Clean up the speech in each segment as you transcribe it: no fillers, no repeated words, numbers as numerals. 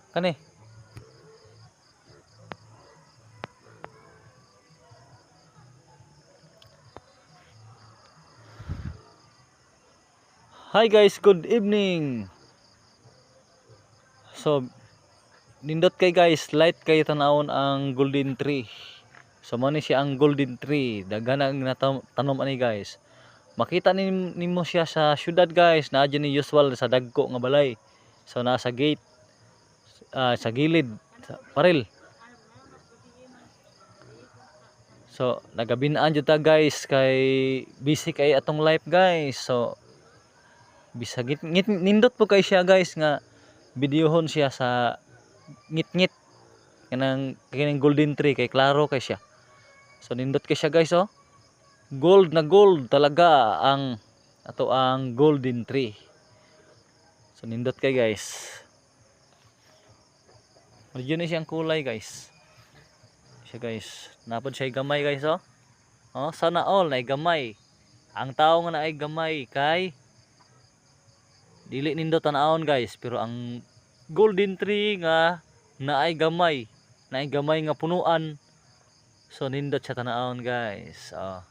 Kani. Hi guys, good evening. So nindot kay guys, light kay tanawon ang golden tree. So mo ni siya ang golden tree, daghan ang tanom ani guys. Makita nimo siya sa syudad guys, naa dyan ni usual sa dagko nga balay. So nasa gate, sa gilid, sa paril. So nagabinaan jud ta guys kay busy kay atong life guys. So bisag nindot po kay siya guys nga videohon siya sa ngit-ngit kanang golden tree kay klaro kay siya. So nindot kay siya guys oh. Gold na gold talaga ang golden tree. So nindot kay guys. Yun na siyang kulay guys. Siya guys. Napod siya gamay guys oh. Oh, sana all na gamay. Ang tao nga na ay gamay kay dili nindot tanawon guys, pero ang golden tree nga naay gamay nga punuan. So nindot siya tanawon guys. Oh.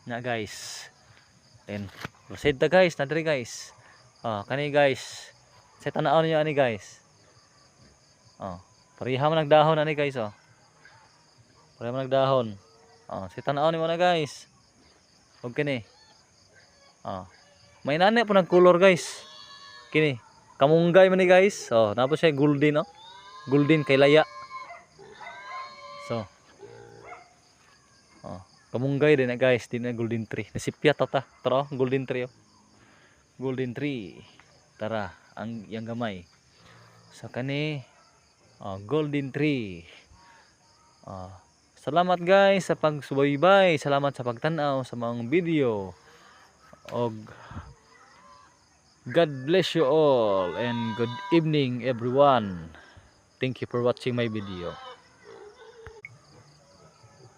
Na guys. Then proceed ta guys, na diri guys. Oh, kani guys. Sa tanawon niyo ani guys. Oh, pareha man nagdahon ani guys oh. Pareha man nagdahon. Oh, sa tanawon mo na guys. Og kini. Oh. May nani po nagcolor guys. Kini, kamunggay man ni guys. Oh, napos siya golden oh. Golden kay laya. So. Oh, kamunggay din na guys, din na golden tree. Nasipyat ta. Tara, golden tree oh. Golden tree. Tara, ang yang gamay. So kani golden tree. Salamat guys sa pagsubaybay. Salamat sa pagtanaw sa mga video. Og God bless you all and good evening everyone. Thank you for watching my video.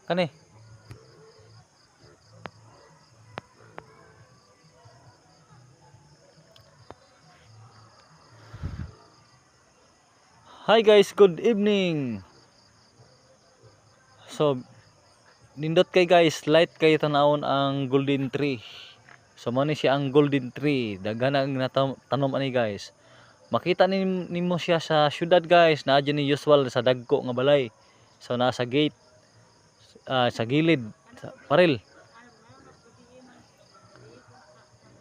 Kani. Hi guys, good evening. So nindot kay guys, light kay tanawon ang golden tree. So mo ni siya ang golden tree, daghan ang tanom ani guys. Makita nimo siya sa syudad guys, naa dyan ni usual sa dagko nga balay. So nasa gate, sa gilid, sa paril.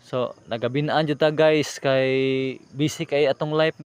So nagabinaan jud ta guys kay busy kay atong life.